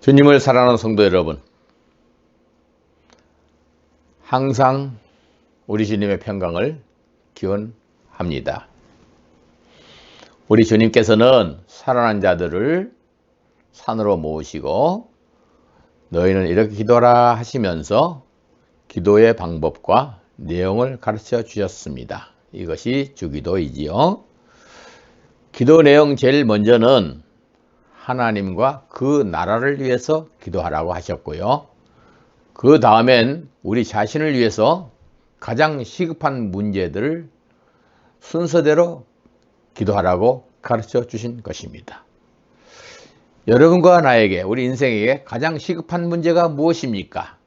주님을 사랑하는 성도 여러분, 항상 우리 주님의 평강을 기원합니다. 우리 주님께서는 살아난 자들을 산으로 모으시고 너희는 이렇게 기도하라 하시면서 기도의 방법과 내용을 가르쳐 주셨습니다. 이것이 주기도이지요. 기도 내용 제일 먼저는 하나님과 그 나라를 위해서 기도하라고 하셨고요. 그 다음엔 우리 자신을 위해서 가장 시급한 문제들을 순서대로 기도하라고 가르쳐 주신 것입니다. 여러분과 나에게, 우리 인생에게 가장 시급한 문제가 무엇입니까?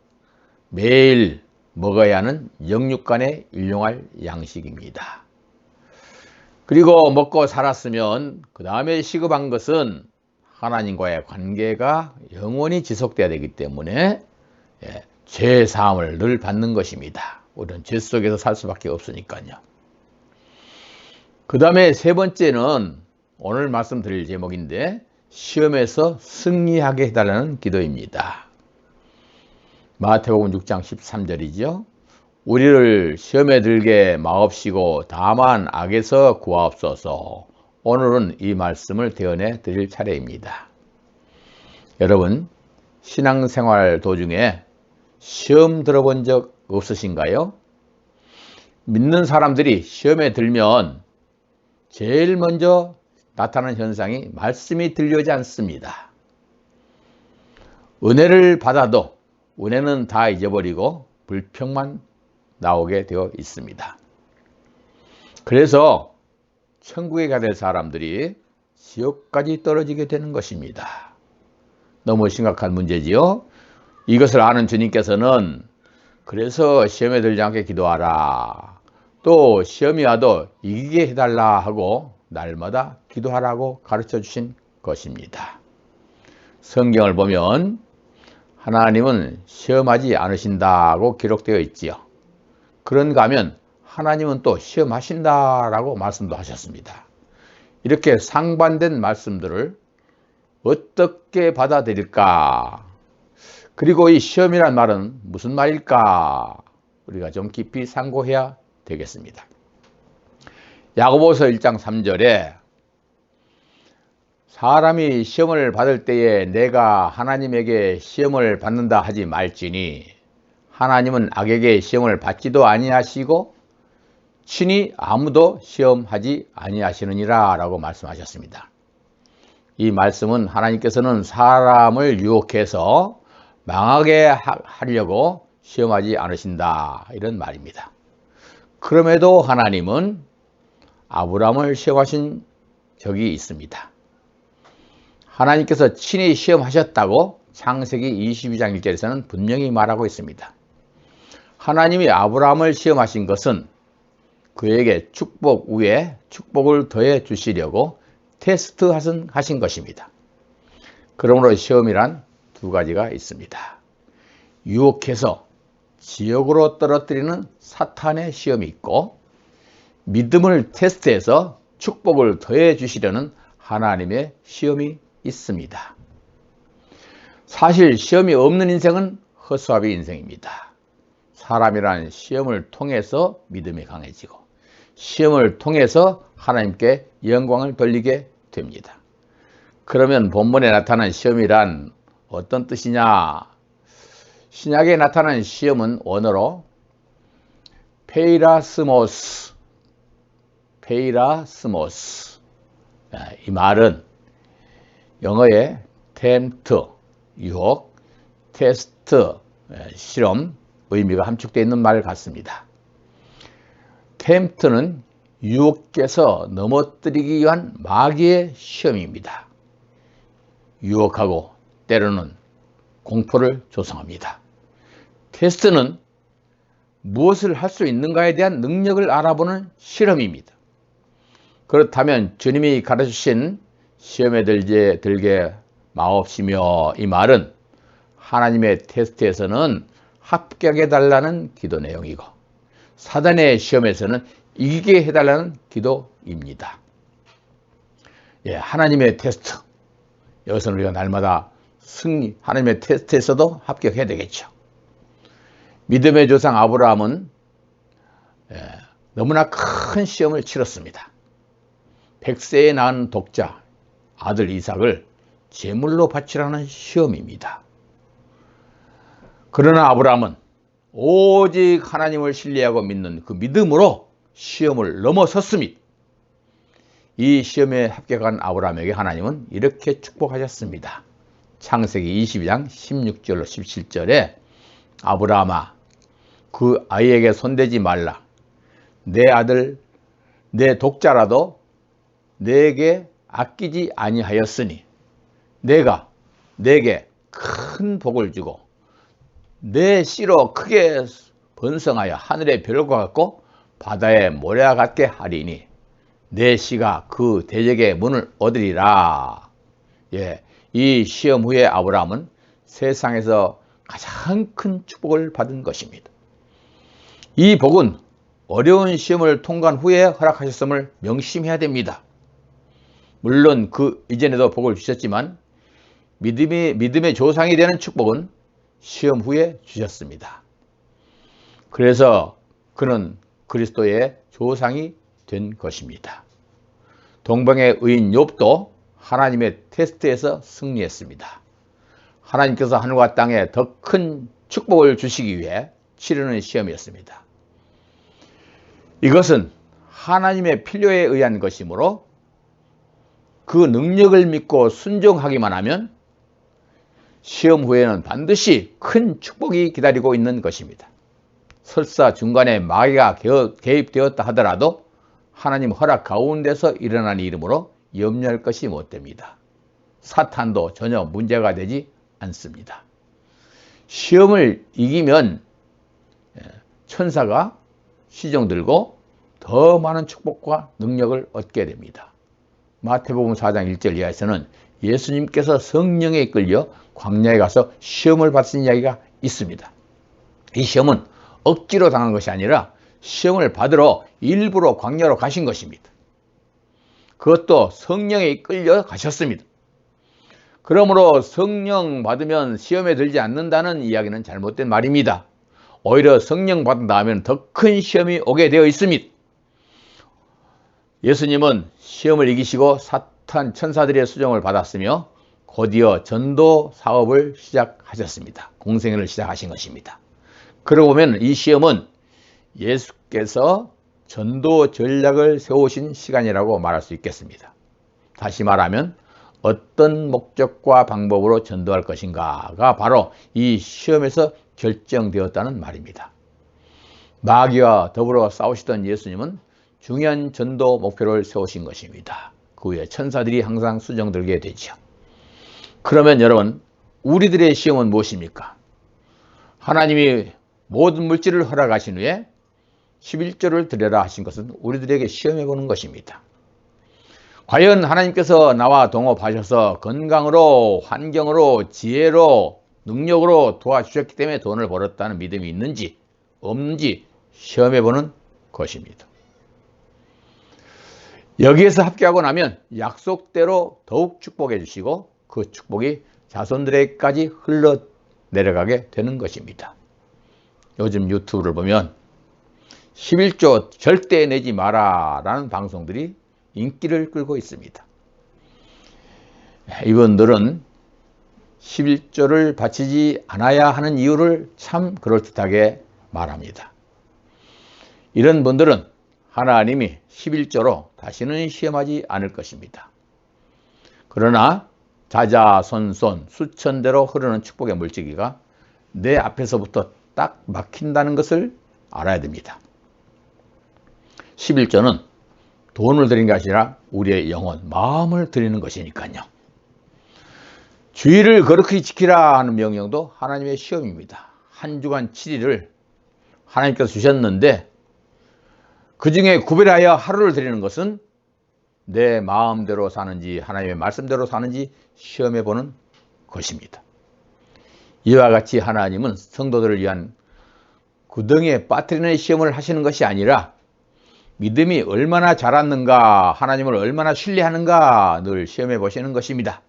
매일 먹어야 하는 영육간에 일용할 양식입니다. 그리고 먹고 살았으면 그 다음에 시급한 것은 하나님과의 관계가 영원히 지속돼야 되기 때문에 죄 사함을 늘 받는 것입니다. 우리는 죄 속에서 살 수밖에 없으니까요. 그 다음에 세 번째는 오늘 말씀드릴 제목인데 시험에서 승리하게 해달라는 기도입니다. 마태복음 6장 13절이죠. 우리를 시험에 들게 마옵시고 다만 악에서 구하옵소서. 오늘은 이 말씀을 대언해 드릴 차례입니다. 여러분, 신앙생활 도중에 시험 들어본 적 없으신가요? 믿는 사람들이 시험에 들면 제일 먼저 나타나는 현상이 말씀이 들려오지 않습니다. 은혜를 받아도 은혜는 다 잊어버리고 불평만 나오게 되어 있습니다. 그래서 천국에 가야 될 사람들이 지옥까지 떨어지게 되는 것입니다. 너무 심각한 문제지요. 이것을 아는 주님께서는 그래서 시험에 들지 않게 기도하라, 또 시험이 와도 이기게 해달라 하고 날마다 기도하라고 가르쳐 주신 것입니다. 성경을 보면 하나님은 시험하지 않으신다고 기록되어 있지요. 그런가 하면 하나님은 또 시험하신다라고 말씀도 하셨습니다. 이렇게 상반된 말씀들을 어떻게 받아들일까? 그리고 이 시험이란 말은 무슨 말일까? 우리가 좀 깊이 상고해야 되겠습니다. 야고보서 1장 3절에 사람이 시험을 받을 때에 내가 하나님에게 시험을 받는다 하지 말지니 하나님은 악에게 시험을 받지도 아니하시고 친히 아무도 시험하지 아니하시느니라 라고 말씀하셨습니다. 이 말씀은 하나님께서는 사람을 유혹해서 망하게 하려고 시험하지 않으신다, 이런 말입니다. 그럼에도 하나님은 아브라함을 시험하신 적이 있습니다. 하나님께서 친히 시험하셨다고 창세기 22장 1절에서는 분명히 말하고 있습니다. 하나님이 아브라함을 시험하신 것은 그에게 축복 위에 축복을 더해 주시려고 테스트하신 것입니다. 그러므로 시험이란 두 가지가 있습니다. 유혹해서 지옥으로 떨어뜨리는 사탄의 시험이 있고, 믿음을 테스트해서 축복을 더해 주시려는 하나님의 시험이 있습니다. 사실 시험이 없는 인생은 허수아비 인생입니다. 사람이란 시험을 통해서 믿음이 강해지고 시험을 통해서 하나님께 영광을 돌리게 됩니다. 그러면 본문에 나타난 시험이란 어떤 뜻이냐? 신약에 나타난 시험은 원어로 페이라스모스, 이 말은 영어의 템프트, 유혹, 테스트, 실험, 의미가 함축되어 있는 말 같습니다. 템프트는 유혹께서 넘어뜨리기 위한 마귀의 시험입니다. 유혹하고 때로는 공포를 조성합니다. 테스트는 무엇을 할 수 있는가에 대한 능력을 알아보는 실험입니다. 그렇다면 주님이 가르치신 시험에 들게 마옵시며, 이 말은 하나님의 테스트에서는 합격해달라는 기도 내용이고 사단의 시험에서는 이기게 해달라는 기도입니다. 하나님의 테스트, 여기서는 우리가 날마다 하나님의 테스트에서도 합격해야 되겠죠. 믿음의 조상 아브라함은 너무나 큰 시험을 치렀습니다. 100세에 낳은 독자 아들 이삭을 제물로 바치라는 시험입니다. 그러나 아브라함은 오직 하나님을 신뢰하고 믿는 그 믿음으로 시험을 넘어섰습니다. 이 시험에 합격한 아브라함에게 하나님은 이렇게 축복하셨습니다. 창세기 22장 16절로 17절에 아브라함아, 그 아이에게 손대지 말라. 내 아들, 내 독자라도 내게 아끼지 아니하였으니 내가 내게 큰 복을 주고 내 씨로 크게 번성하여 하늘의 별과 같고 바다의 모래와 같게 하리니 내 씨가 그 대적의 문을 얻으리라. 이 시험 후에 아브라함은 세상에서 가장 큰 축복을 받은 것입니다. 이 복은 어려운 시험을 통과한 후에 허락하셨음을 명심해야 됩니다. 물론 그 이전에도 복을 주셨지만 믿음의 조상이 되는 축복은 시험 후에 주셨습니다. 그래서 그는 그리스도의 조상이 된 것입니다. 동방의 의인 욥도 하나님의 테스트에서 승리했습니다. 하나님께서 하늘과 땅에 더 큰 축복을 주시기 위해 치르는 시험이었습니다. 이것은 하나님의 필요에 의한 것이므로 그 능력을 믿고 순종하기만 하면 시험 후에는 반드시 큰 축복이 기다리고 있는 것입니다. 설사 중간에 마귀가 개입되었다 하더라도 하나님 허락 가운데서 일어난 일이므로 염려할 것이 못 됩니다. 사탄도 전혀 문제가 되지 않습니다. 시험을 이기면 천사가 시종 들고 더 많은 축복과 능력을 얻게 됩니다. 마태복음 4장 1절 이하에서는 예수님께서 성령에 이끌려 광야에 가서 시험을 받으신 이야기가 있습니다. 이 시험은 억지로 당한 것이 아니라 시험을 받으러 일부러 광야로 가신 것입니다. 그것도 성령에 이끌려 가셨습니다. 그러므로 성령 받으면 시험에 들지 않는다는 이야기는 잘못된 말입니다. 오히려 성령 받은 다음에는 더 큰 시험이 오게 되어 있습니다. 예수님은 시험을 이기시고 사탄 천사들의 수종을 받았으며 곧이어 전도 사업을 시작하셨습니다. 공생애를 시작하신 것입니다. 그러고 보면 이 시험은 예수께서 전도 전략을 세우신 시간이라고 말할 수 있겠습니다. 다시 말하면 어떤 목적과 방법으로 전도할 것인가가 바로 이 시험에서 결정되었다는 말입니다. 마귀와 더불어 싸우시던 예수님은 중요한 전도 목표를 세우신 것입니다. 그 후에 천사들이 항상 수정들게 되죠. 그러면 여러분, 우리들의 시험은 무엇입니까? 하나님이 모든 물질을 허락하신 후에 11조를 드려라 하신 것은 우리들에게 시험해 보는 것입니다. 과연 하나님께서 나와 동업하셔서 건강으로, 환경으로, 지혜로, 능력으로 도와주셨기 때문에 돈을 벌었다는 믿음이 있는지 없는지 시험해 보는 것입니다. 여기에서 합격하고 나면 약속대로 더욱 축복해 주시고 그 축복이 자손들에게까지 흘러 내려가게 되는 것입니다. 요즘 유튜브를 보면 11조 절대 내지 마라 라는 방송들이 인기를 끌고 있습니다. 이분들은 11조를 바치지 않아야 하는 이유를 참 그럴듯하게 말합니다. 이런 분들은 하나님이 11조로 다시는 시험하지 않을 것입니다. 그러나 자자손손 수천대로 흐르는 축복의 물질기가 내 앞에서부터 딱 막힌다는 것을 알아야 됩니다. 11조는 돈을 드리는 것이 아니라 우리의 영혼, 마음을 드리는 것이니까요. 주의를 거룩히 지키라 하는 명령도 하나님의 시험입니다. 한 주간 7일을 하나님께서 주셨는데 그 중에 구별하여 하루를 드리는 것은 내 마음대로 사는지 하나님의 말씀대로 사는지 시험해 보는 것입니다. 이와 같이 하나님은 성도들을 위한 구덩이에 빠뜨리는 시험을 하시는 것이 아니라 믿음이 얼마나 자랐는가, 하나님을 얼마나 신뢰하는가 늘 시험해 보시는 것입니다.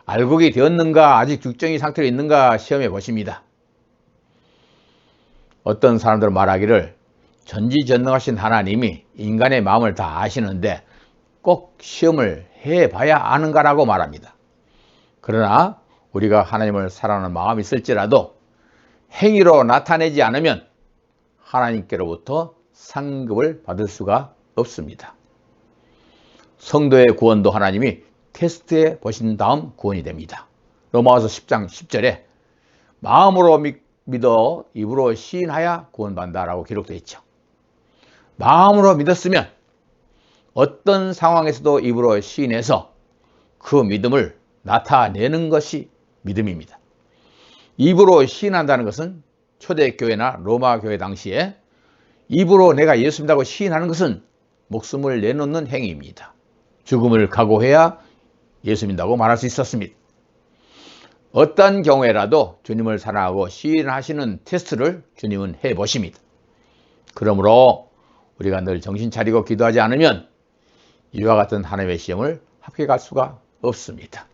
알곡이 되었는가, 아직 죽정이 상태로 있는가 시험해 보십니다. 어떤 사람들은 말하기를 전지전능하신 하나님이 인간의 마음을 다 아시는데 꼭 시험을 해봐야 아는가라고 말합니다. 그러나 우리가 하나님을 사랑하는 마음이 있을지라도 행위로 나타내지 않으면 하나님께로부터 상급을 받을 수가 없습니다. 성도의 구원도 하나님이 테스트해 보신 다음 구원이 됩니다. 로마서 10장 10절에 마음으로 믿어 입으로 시인하여 구원받는다라고 기록되어 있죠. 마음으로 믿었으면 어떤 상황에서도 입으로 시인해서 그 믿음을 나타내는 것이 믿음입니다. 입으로 시인한다는 것은 초대교회나 로마교회 당시에 입으로 내가 예수 믿다고 시인하는 것은 목숨을 내놓는 행위입니다. 죽음을 각오해야 예수 믿다고 말할 수 있었습니다. 어떤 경우에라도 주님을 사랑하고 시인하시는 테스트를 주님은 해보십니다. 그러므로 우리가 늘 정신 차리고 기도하지 않으면 이와 같은 하나님의 시험을 합격할 수가 없습니다.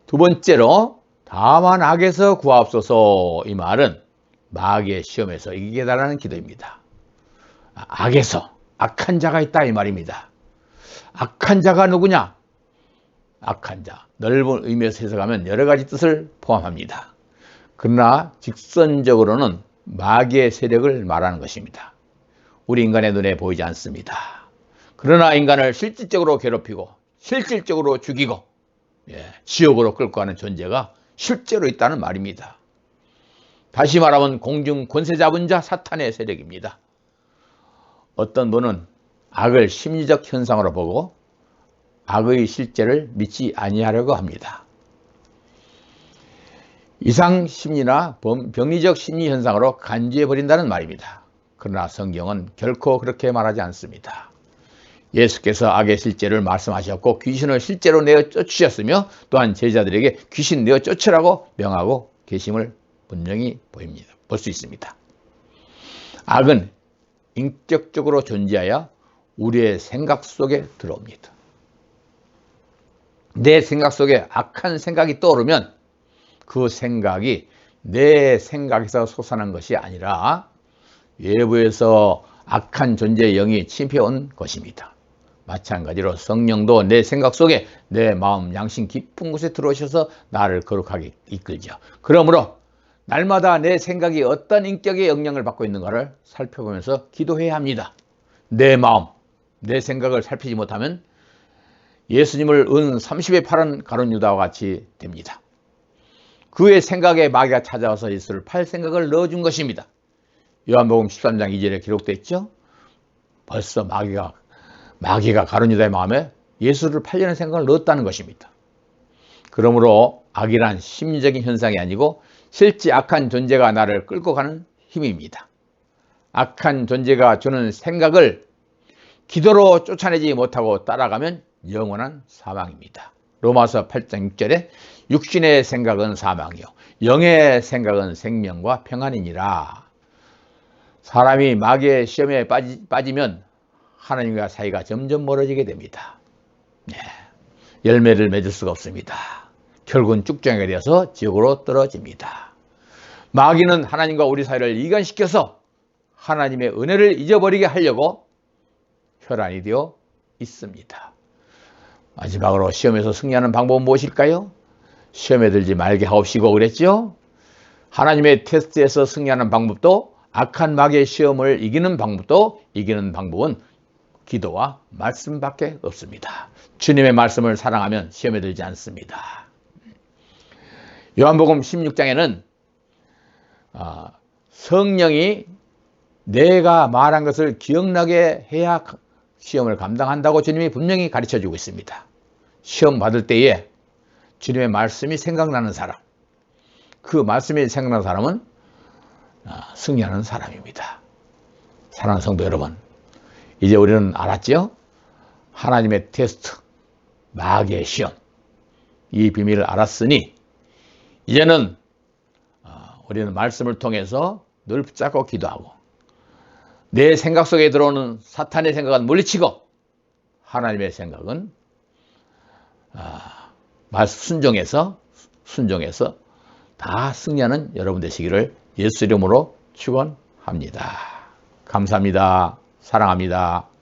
두 번째로 다만 악에서 구하옵소서, 이 말은 마귀의 시험에서 이기게 달라는 기도입니다. 악에서, 악한 자가 있다 이 말입니다. 악한 자가 누구냐? 악한 자, 넓은 의미에서 해석하면 여러 가지 뜻을 포함합니다. 그러나 직선적으로는 마귀의 세력을 말하는 것입니다. 우리 인간의 눈에 보이지 않습니다. 그러나 인간을 실질적으로 괴롭히고 실질적으로 죽이고 지옥으로 끌고 가는 존재가 실제로 있다는 말입니다. 다시 말하면 공중 권세 잡은 자 사탄의 세력입니다. 어떤 분은 악을 심리적 현상으로 보고 악의 실제를 믿지 아니하려고 합니다. 이상 심리나 병리적 심리 현상으로 간주해 버린다는 말입니다. 그러나 성경은 결코 그렇게 말하지 않습니다. 예수께서 악의 실제를 말씀하셨고 귀신을 실제로 내어 쫓으셨으며 또한 제자들에게 귀신 내어 쫓으라고 명하고 계심을 분명히 볼 수 있습니다. 악은 인격적으로 존재하여 우리의 생각 속에 들어옵니다. 내 생각 속에 악한 생각이 떠오르면 그 생각이 내 생각에서 솟아난 것이 아니라 외부에서 악한 존재의 영이 침입해온 것입니다. 마찬가지로 성령도 내 생각 속에 내 마음 양심 깊은 곳에 들어오셔서 나를 거룩하게 이끌죠. 그러므로 날마다 내 생각이 어떤 인격의 영향을 받고 있는가를 살펴보면서 기도해야 합니다. 내 마음, 내 생각을 살피지 못하면 예수님을 은 30에 팔은 가룟 유다와 같이 됩니다. 그의 생각에 마귀가 찾아와서 예수를 팔 생각을 넣어준 것입니다. 요한복음 13장 2절에 기록되어 있죠. 벌써 마귀가 가룟 유다의 마음에 예수를 팔려는 생각을 넣었다는 것입니다. 그러므로 악이란 심리적인 현상이 아니고 실제 악한 존재가 나를 끌고 가는 힘입니다. 악한 존재가 주는 생각을 기도로 쫓아내지 못하고 따라가면 영원한 사망입니다. 로마서 8장 6절에 육신의 생각은 사망이요 영의 생각은 생명과 평안이니라. 사람이 마귀의 시험에 빠지면 하나님과 사이가 점점 멀어지게 됩니다. 열매를 맺을 수가 없습니다. 결국은 쭉정이가 되어서 지옥으로 떨어집니다. 마귀는 하나님과 우리 사이를 이간시켜서 하나님의 은혜를 잊어버리게 하려고 혈안이 되어 있습니다. 마지막으로 시험에서 승리하는 방법은 무엇일까요? 시험에 들지 말게 하옵시고 그랬죠? 하나님의 테스트에서 승리하는 방법도 악한 마귀의 시험을 이기는 방법은 기도와 말씀밖에 없습니다. 주님의 말씀을 사랑하면 시험에 들지 않습니다. 요한복음 16장에는 성령이 내가 말한 것을 기억나게 해야 시험을 감당한다고 주님이 분명히 가르쳐주고 있습니다. 시험 받을 때에 주님의 말씀이 생각나는 사람, 그 말씀이 생각나는 사람은 승리하는 사람입니다. 사랑하는 성도 여러분, 이제 우리는 알았죠? 하나님의 테스트, 마귀의 시험, 이 비밀을 알았으니 이제는 우리는 말씀을 통해서 늘 붙잡고 기도하고 내 생각 속에 들어오는 사탄의 생각은 물리치고 하나님의 생각은 순종해서 다 승리하는 여러분 되시기를 예수 이름으로 축원합니다. 감사합니다. 사랑합니다.